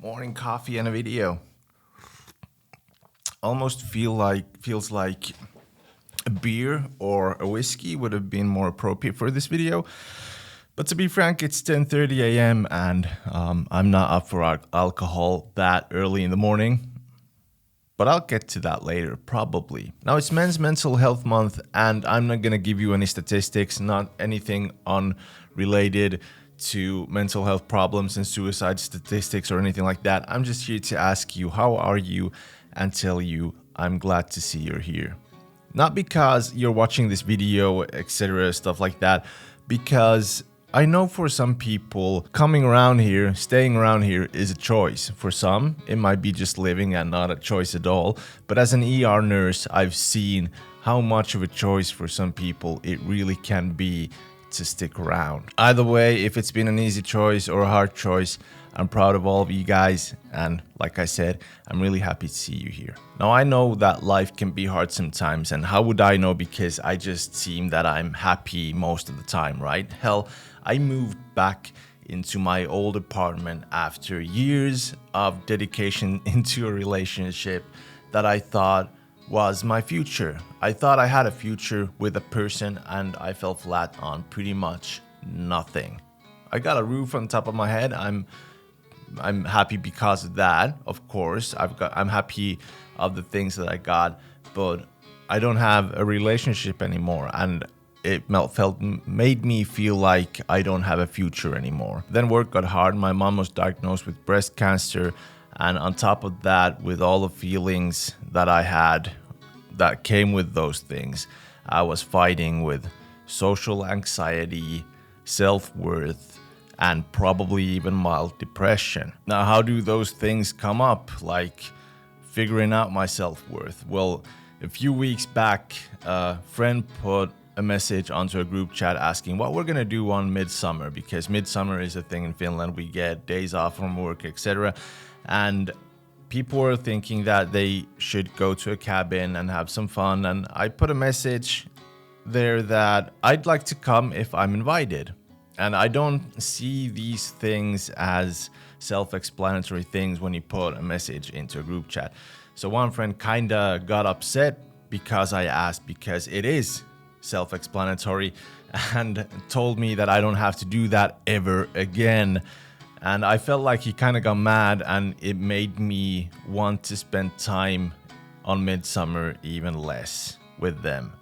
Morning coffee and a video. Almost feels like a beer or a whiskey would have been more appropriate for this video. But to be frank, it's 10:30 a.m. and I'm not up for alcohol that early in the morning. But I'll get to that later, probably. Now, it's Men's Mental Health Month, and I'm not going to give you any statistics, not anything unrelated to mental health problems and suicide statistics or anything like that. I'm just here to ask you, how are you, and tell you I'm glad to see you're here. Not because you're watching this video, etc., stuff like that, because I know for some people, coming around here, staying around here is a choice. For some, it might be just living and not a choice at all. But as an ER nurse, I've seen how much of a choice for some people it really can be to stick around. Either way, if it's been an easy choice or a hard choice, I'm proud of all of you guys. And like I said, I'm really happy to see you here. Now, I know that life can be hard sometimes. And how would I know? Because I just seem that I'm happy most of the time, right? Hell, I moved back into my old apartment after years of dedication into a relationship that I thought was my future. I thought I had a future with a person, and I fell flat on pretty much nothing. I got a roof on top of my head. I'm happy because of that, of course. I'm happy of the things that I got, but I don't have a relationship anymore, and it made me feel like I don't have a future anymore. Then work got hard. My mom was diagnosed with breast cancer, and on top of that, with all the feelings that I had that came with those things, I was fighting with social anxiety, self-worth, and probably even mild depression. Now, how do those things come up? Like figuring out my self-worth. Well, a few weeks back, a friend put a message onto a group chat asking what we're gonna do on midsummer, because midsummer is a thing in Finland. We get days off from work, etc. And people were thinking that they should go to a cabin and have some fun. And I put a message there that I'd like to come if I'm invited. And I don't see these things as self-explanatory things when you put a message into a group chat. So one friend kinda got upset because I asked, because it is self-explanatory, and told me that I don't have to do that ever again. And I felt like he kind of got mad, and it made me want to spend time on midsummer even less with them.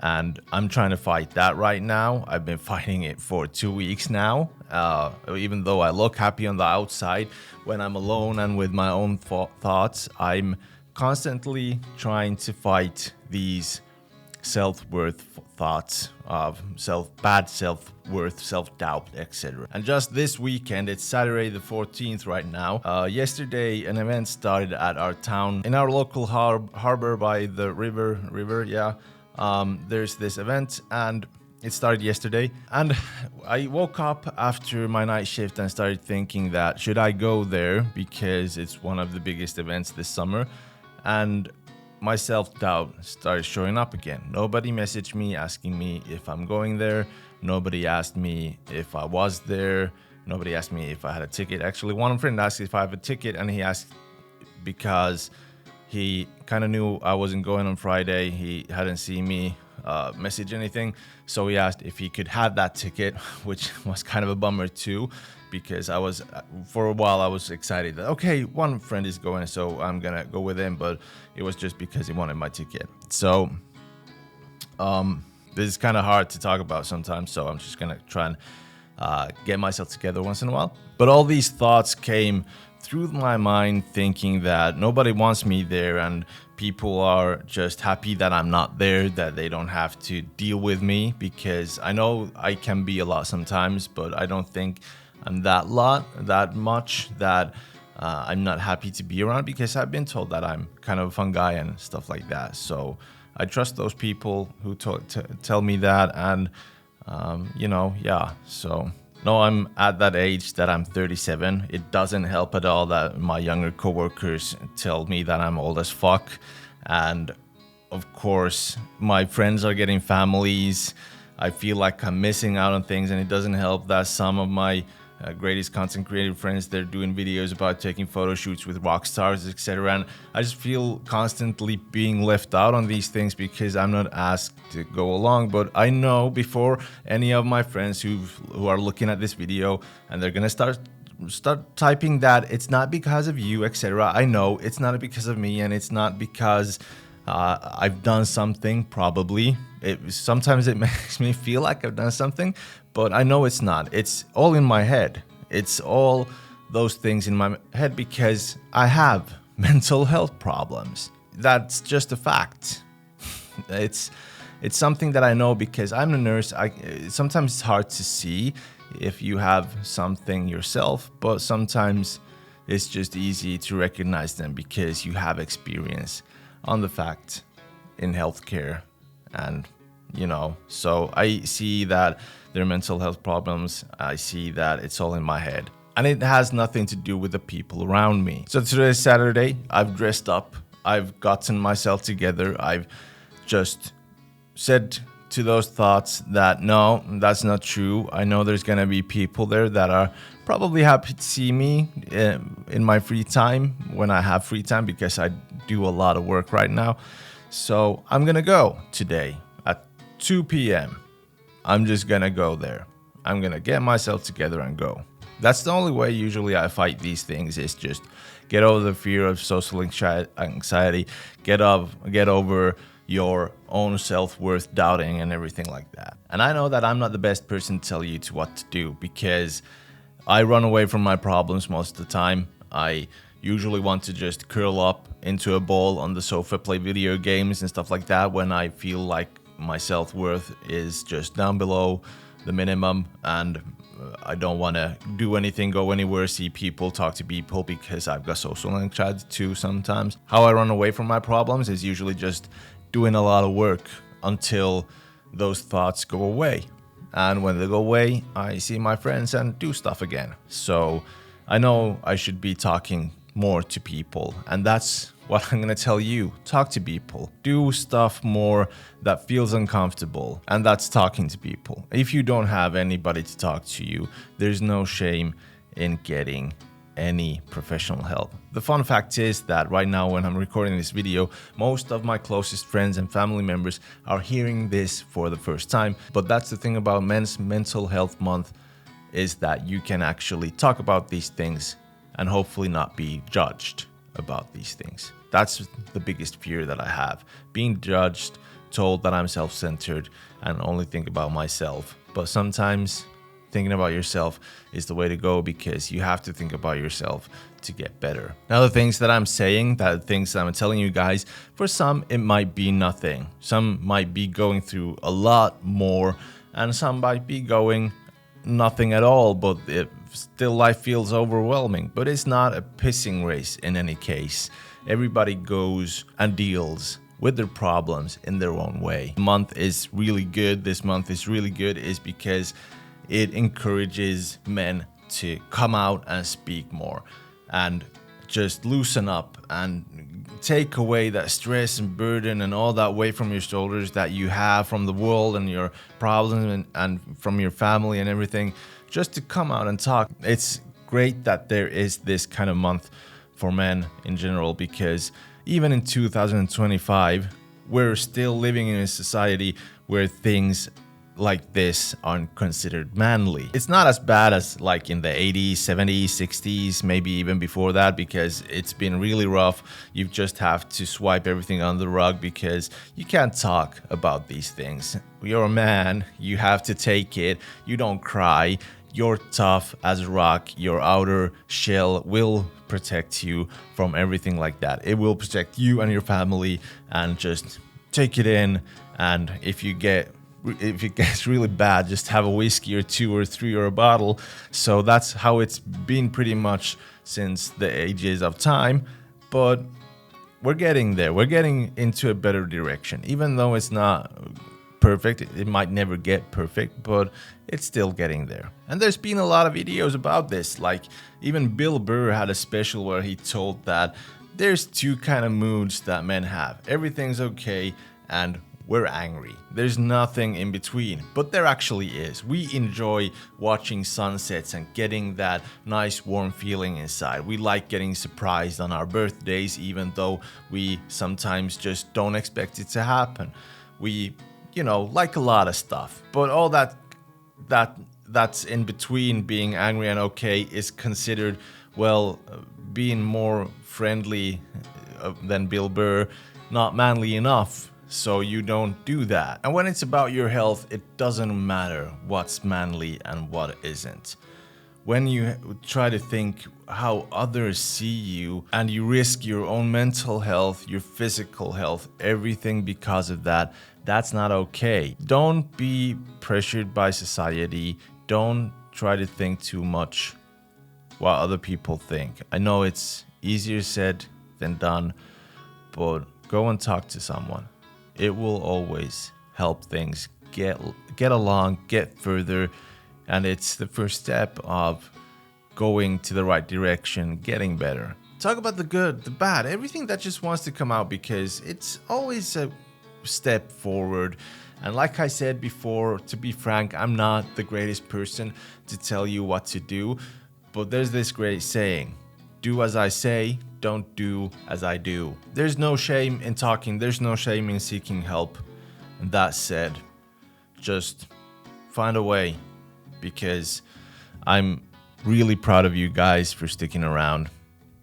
And I'm trying to fight that right now. I've been fighting it for 2 weeks now. Even though I look happy on the outside, when I'm alone and with my own thoughts, I'm constantly trying to fight these self-worth thoughts of bad self-worth, self-doubt, etc. And just this weekend, it's Saturday the 14th right now. Yesterday, an event started at our town, in our local harbor by the river, yeah. There's this event, and it started yesterday. And I woke up after my night shift and started thinking that should I go there, because it's one of the biggest events this summer. And my self-doubt started showing up again. Nobody messaged me asking me if I'm going there. Nobody asked me if I was there. Nobody asked me if I had a ticket. Actually, one friend asked if I have a ticket, and he asked because he kind of knew I wasn't going on Friday. He hadn't seen me message anything. So he asked if he could have that ticket, which was kind of a bummer too, because for a while I was excited that, okay, one friend is going, so I'm gonna go with him, but it was just because he wanted my ticket. So this is kind of hard to talk about sometimes, so I'm just gonna try and get myself together once in a while. But all these thoughts came through my mind, thinking that nobody wants me there, and people are just happy that I'm not there, that they don't have to deal with me, because I know I can be a lot sometimes, but I don't think I'm that much that I'm not happy to be around, because I've been told that I'm kind of a fun guy and stuff like that. So I trust those people who tell me that, and yeah. So no, I'm at that age that I'm 37. It doesn't help at all that my younger coworkers tell me that I'm old as fuck. And of course, my friends are getting families. I feel like I'm missing out on things, and it doesn't help that some of my greatest content creator friends. They're doing videos about taking photo shoots with rock stars, etc. And I just feel constantly being left out on these things because I'm not asked to go along. But I know before any of my friends who are looking at this video and they're gonna start typing that it's not because of you, etc. I know it's not because of me, and it's not because I've done something. Probably sometimes it makes me feel like I've done something, but I know it's not. It's all in my head. It's all those things in my head because I have mental health problems. That's just a fact. It's something that I know because I'm a nurse. Sometimes it's hard to see if you have something yourself, but sometimes it's just easy to recognize them because you have experience on the fact in healthcare. And so I see that there are mental health problems. I see that it's all in my head, and it has nothing to do with the people around me. So today is Saturday. I've dressed up. I've gotten myself together. I've just said to those thoughts that no, that's not true. I know there's gonna be people there that are probably happy to see me in my free time, when I have free time, because I do a lot of work right now. So I'm gonna go today at 2 p.m. I'm just gonna go there. I'm gonna get myself together and go. That's the only way usually I fight these things, is just get over the fear of social anxiety, get over your own self-worth doubting and everything like that. And I know that I'm not the best person to tell you what to do, because I run away from my problems most of the time. I usually want to just curl up into a ball on the sofa, play video games and stuff like that when I feel like my self-worth is just down below the minimum, and I don't want to do anything, go anywhere, see people, talk to people, because I've got social anxiety too sometimes. How I run away from my problems is usually just doing a lot of work until those thoughts go away. And when they go away, I see my friends and do stuff again. So I know I should be talking more to people, and that's what I'm gonna tell you. Talk to people. Do stuff more that feels uncomfortable, and that's talking to people. If you don't have anybody to talk to you, there's no shame in getting any professional help. The fun fact is that right now, when I'm recording this video, most of my closest friends and family members are hearing this for the first time. But that's the thing about Men's Mental Health Month, is that you can actually talk about these things and hopefully not be judged about these things. That's the biggest fear that I have, being judged, told that I'm self-centered and only think about myself. But sometimes thinking about yourself is the way to go, because you have to think about yourself to get better. Now, the things that I'm saying, the things that I'm telling you guys, for some it might be nothing. Some might be going through a lot more, and some might be going nothing at all, but still life feels overwhelming. But it's not a pissing race in any case. Everybody goes and deals with their problems in their own way. The month is really good. This month is really good is because it encourages men to come out and speak more and just loosen up and take away that stress and burden and all that weight from your shoulders that you have from the world and your problems and from your family and everything, just to come out and talk. It's great that there is this kind of month for men in general, because even in 2025, we're still living in a society where things like this aren't considered manly. It's not as bad as like in the 80s, 70s, 60s, maybe even before that, because it's been really rough. You just have to swipe everything under the rug because you can't talk about these things. You're a man, you have to take it, you don't cry, you're tough as a rock, your outer shell will protect you from everything like that. It will protect you and your family, and just take it in. And if it gets really bad, just have a whiskey or two or three or a bottle. So that's how it's been pretty much since the ages of time. But we're getting there. We're getting into a better direction. Even though it's not perfect, it might never get perfect, but it's still getting there. And there's been a lot of videos about this. Like even Bill Burr had a special where he told that there's two kind of moods that men have. Everything's okay, and we're angry. There's nothing in between, but there actually is. We enjoy watching sunsets and getting that nice warm feeling inside. We like getting surprised on our birthdays, even though we sometimes just don't expect it to happen. We, like a lot of stuff, but all that's in between being angry and okay is considered, being more friendly than Bill Burr, not manly enough. So you don't do that. And when it's about your health, it doesn't matter what's manly and what isn't. When you try to think how others see you and you risk your own mental health, your physical health, everything because of that, that's not okay. Don't be pressured by society. Don't try to think too much what other people think. I know it's easier said than done, but go and talk to someone. It will always help things get along, get further, and it's the first step of going to the right direction, getting better. Talk about the good, the bad, everything that just wants to come out, because it's always a step forward. And like I said before, to be frank, I'm not the greatest person to tell you what to do, but there's this great saying: do as I say, don't do as I do. There's no shame in talking, there's no shame in seeking help. And that said, just find a way, because I'm really proud of you guys for sticking around.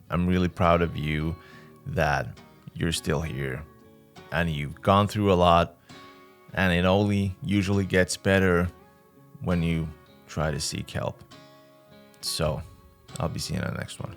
I'm really proud of you that you're still here and you've gone through a lot, and it only usually gets better when you try to seek help. So I'll be seeing you in the next one.